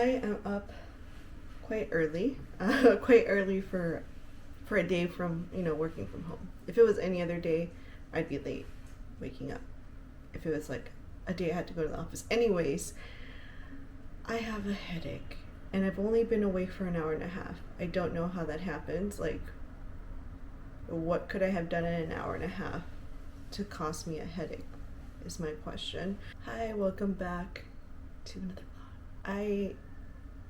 I am up quite early, for a day from, working from home. If it was any other day, I'd be late waking up. If it was like a day I had to go to the office. Anyways, I have a headache and I've only been awake for an hour and a half. I don't know how that happens. Like, what could I have done in an hour and a half to cause me a headache is my question. Hi, welcome back to another vlog. I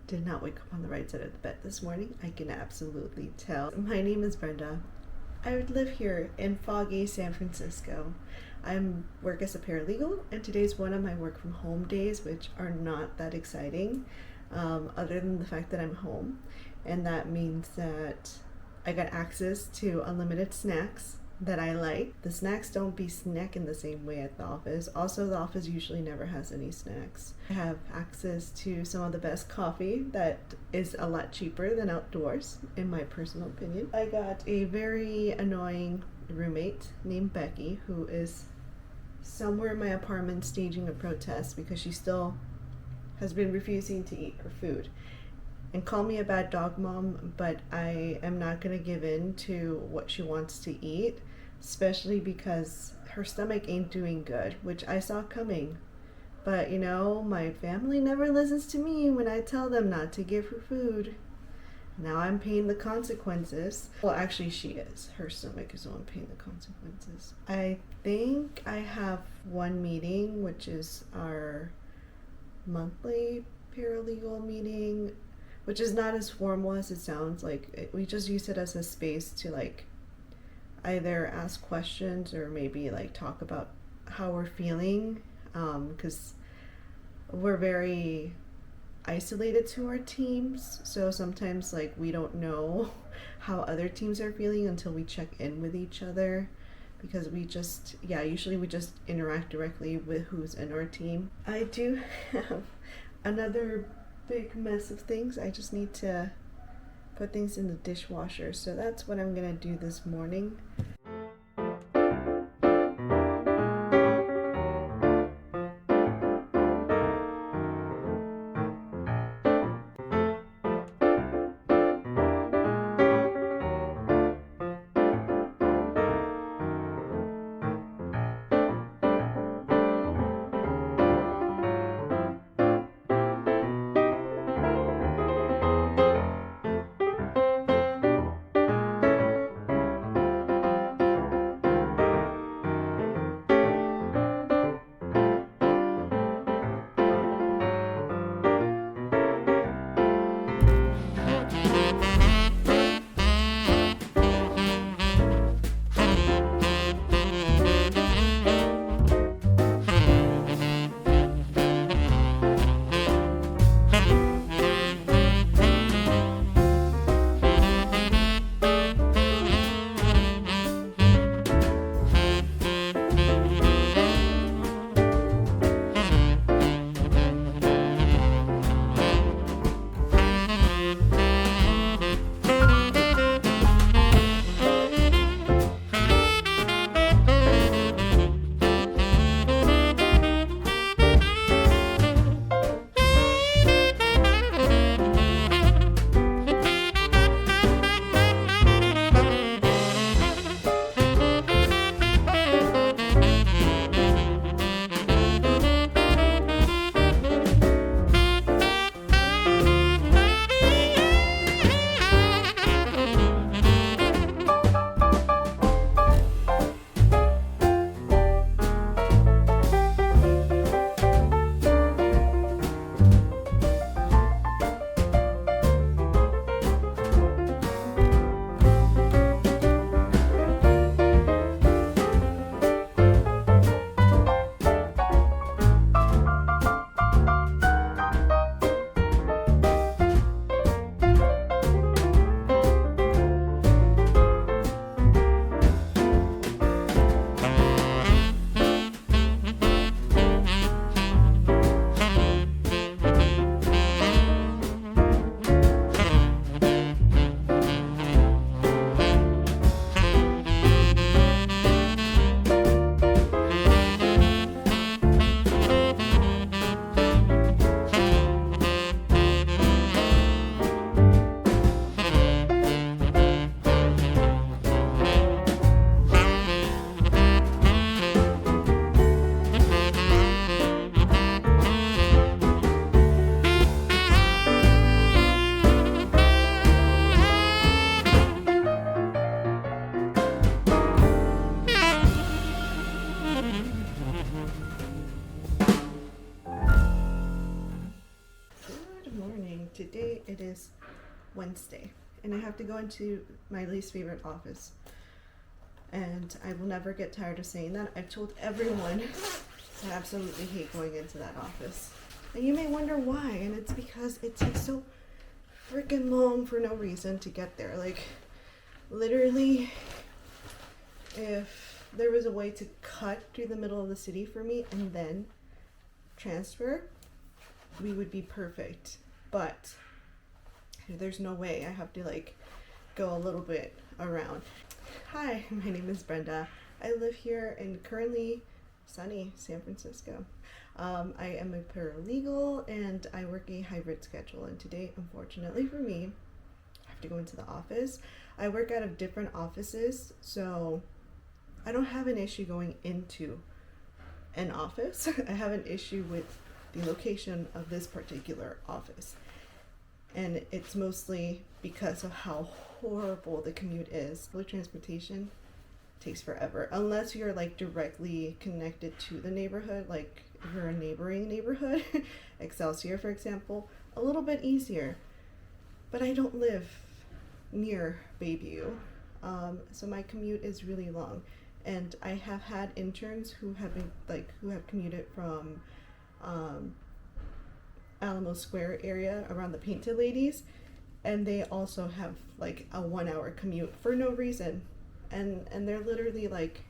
did not wake up on the right side of the bed this morning. I can absolutely tell. My name is Brenda. I would live here in foggy San Francisco. I work as a paralegal, and today's one of my work from home days, which are not that exciting, other than the fact that I'm home. And that means that I got access to unlimited snacks that I like. The snacks don't be snacking the same way at the office. Also, the office usually never has any snacks. I have access to some of the best coffee that is a lot cheaper than outdoors, in my personal opinion. I got a very annoying roommate named Becky, who is somewhere in my apartment staging a protest because she still has been refusing to eat her food. And call me a bad dog mom, but I am not going to give in to what she wants to eat, especially because her stomach ain't doing good, which I saw coming. But my family never listens to me when I tell them not to give her food. Now I'm paying the consequences. Well, actually she is. Her stomach is the one paying the consequences. I think I have one meeting, which is our monthly paralegal meeting, which is not as formal as it sounds. Like, we just use it as a space to like either ask questions or maybe like talk about how we're feeling, because we're very isolated to our teams, so sometimes like we don't know how other teams are feeling until we check in with each other, because usually we just interact directly with who's in our team. I do have another big mess of things. I just need to put things in the dishwasher, so that's what I'm gonna do this morning. it is Wednesday and I have to go into my least favorite office. And I will never get tired of saying that. I've told everyone I absolutely hate going into that office. And you may wonder why, and it's because it takes so freaking long for no reason to get there. Like, literally, if there was a way to cut through the middle of the city for me and then transfer, we would be perfect. But there's no way. I have to like go a little bit around. Hi, my name is Brenda. I live here in currently sunny San Francisco. I am a paralegal and I work a hybrid schedule, and today, unfortunately for me, I have to go into the office. I work out of different offices, so I don't have an issue going into an office. I have an issue with the location of this particular office. And it's mostly because of how horrible the commute is. Public transportation takes forever. Unless you're like directly connected to the neighborhood, like if you're a neighboring neighborhood, Excelsior for example, a little bit easier. But I don't live near Bayview, so my commute is really long. And I have had interns who have commuted from Alamo Square area around the Painted Ladies, and they also have like a 1 hour commute for no reason, and they're literally like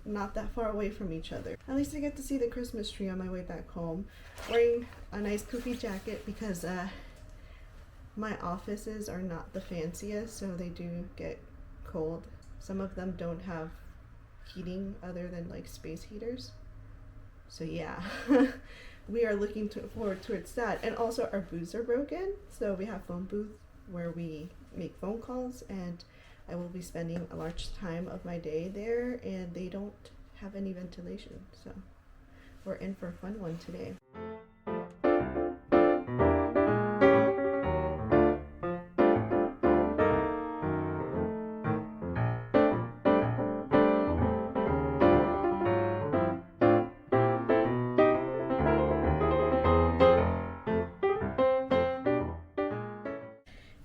not that far away from each other. At least I get to see the Christmas tree on my way back home, wearing a nice poofy jacket because my offices are not the fanciest, so they do get cold. Some of them don't have heating other than like space heaters, so yeah. We are looking forward towards that. And also our booths are broken, so we have phone booth where we make phone calls, and I will be spending a large time of my day there, and they don't have any ventilation, so we're in for a fun one today.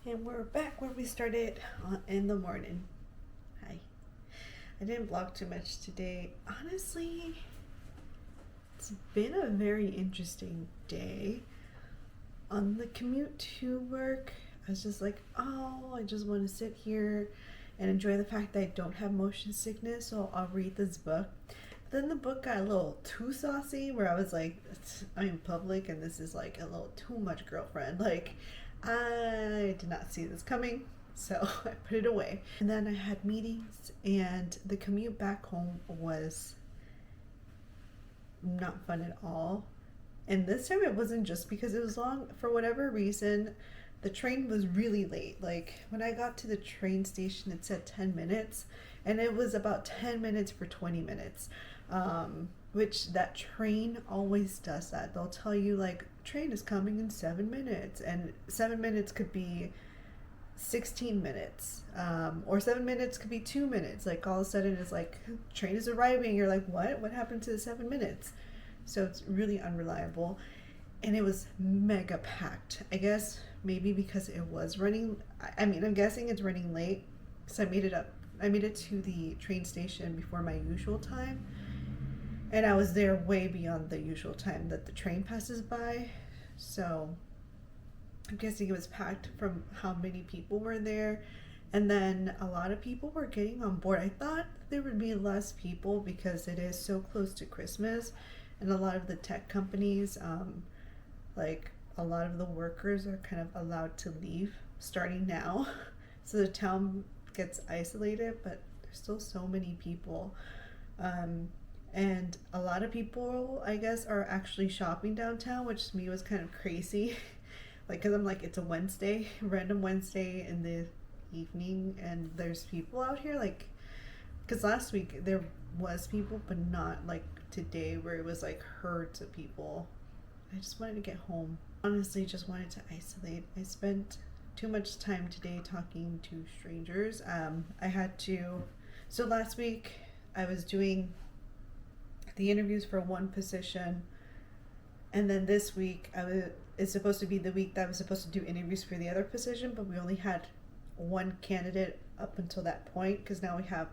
And we're back where we started in the morning. Hi. I didn't vlog too much today. Honestly, it's been a very interesting day. On the commute to work, I was just like, oh, I just want to sit here and enjoy the fact that I don't have motion sickness, so I'll read this book. But then the book got a little too saucy, where I was like, I'm in public and this is like a little too much, girlfriend. Like, I did not see this coming, so I put it away. And then I had meetings, and the commute back home was not fun at all. And this time it wasn't just because it was long. For whatever reason, the train was really late. Like, when I got to the train station, it said 10 minutes, and it was about 10 minutes for 20 minutes. Which that train always does that. They'll tell you like, train is coming in 7 minutes, and 7 minutes could be 16 minutes, or 7 minutes could be 2 minutes. Like, all of a sudden it's like, train is arriving. You're like, what happened to the 7 minutes? So it's really unreliable, and it was mega packed. I guess maybe because it was running, I mean, I'm guessing it's running late, because I made it to the train station before my usual time. And I was there way beyond the usual time that the train passes by. So I'm guessing it was packed from how many people were there. And then a lot of people were getting on board. I thought there would be less people because it is so close to Christmas. And a lot of the tech companies, like a lot of the workers are kind of allowed to leave starting now. So the town gets isolated, but there's still so many people. And a lot of people, I guess, are actually shopping downtown, which to me was kind of crazy. Like, because I'm like, it's a Wednesday, random Wednesday in the evening, and there's people out here. Like, because last week there was people, but not like today where it was like herds of people. I just wanted to get home. Honestly, just wanted to isolate. I spent too much time today talking to strangers. So last week I was doing the interviews for one position, and then this week is supposed to be the week that I was supposed to do interviews for the other position, but we only had one candidate up until that point because now we have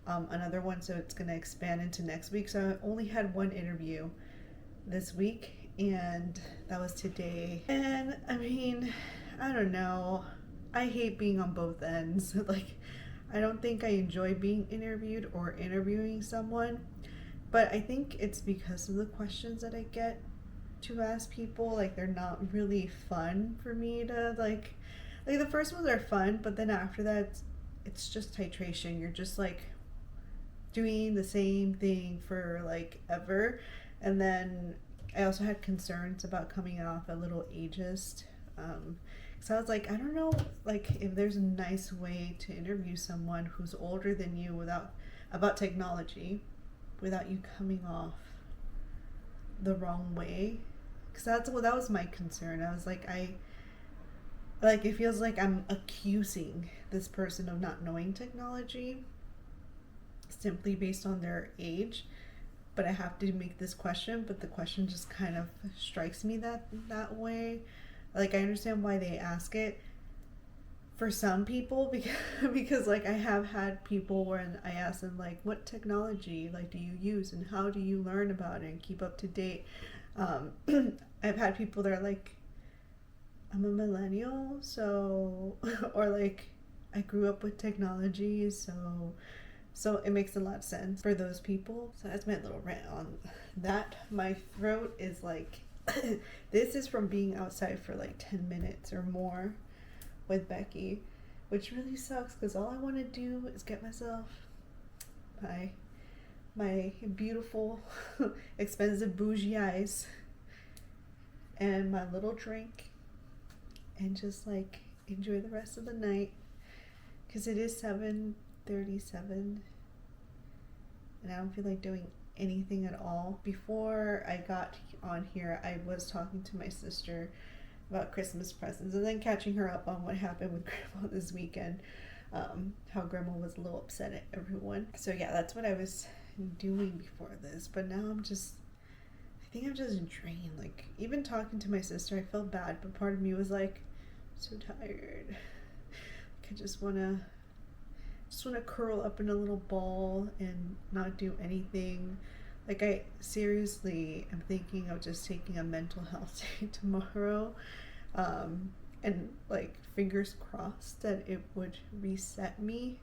another one, so it's going to expand into next week. So I only had one interview this week, and that was today. And I mean, I don't know. I hate being on both ends. Like, I don't think I enjoy being interviewed or interviewing someone, but I think it's because of the questions that I get to ask people. Like, they're not really fun for me to like the first ones are fun, but then after that it's just titration. You're just like doing the same thing for like ever. And then I also had concerns about coming off a little ageist, so I was like, I don't know, like, if there's a nice way to interview someone who's older than you about technology without you coming off the wrong way. Because that was my concern. I was like, it feels like I'm accusing this person of not knowing technology simply based on their age. But I have to make this question, but the question just kind of strikes me that way. Like, I understand why they ask it for some people, because like, I have had people when I ask them, like, what technology, like, do you use, and how do you learn about it and keep up to date? I've had people that are like, I'm a millennial, so, or like, I grew up with technology, so it makes a lot of sense for those people. So that's my little rant on that. My throat is like, this is from being outside for like 10 minutes or more with Becky, which really sucks because all I want to do is get myself my beautiful expensive bougie ice and my little drink and just like enjoy the rest of the night, because it is 7:37 and I don't feel like doing anything at all. Before I got on here, I was talking to my sister about Christmas presents and then catching her up on what happened with Grandma this weekend, how Grandma was a little upset at everyone. So yeah, that's what I was doing before this, but now I think I'm just drained. Like, even talking to my sister, I felt bad, but part of me was like, I'm so tired. Like, I just want to curl up in a little ball and not do anything. Like, I seriously am thinking of just taking a mental health day tomorrow, and like, fingers crossed that it would reset me.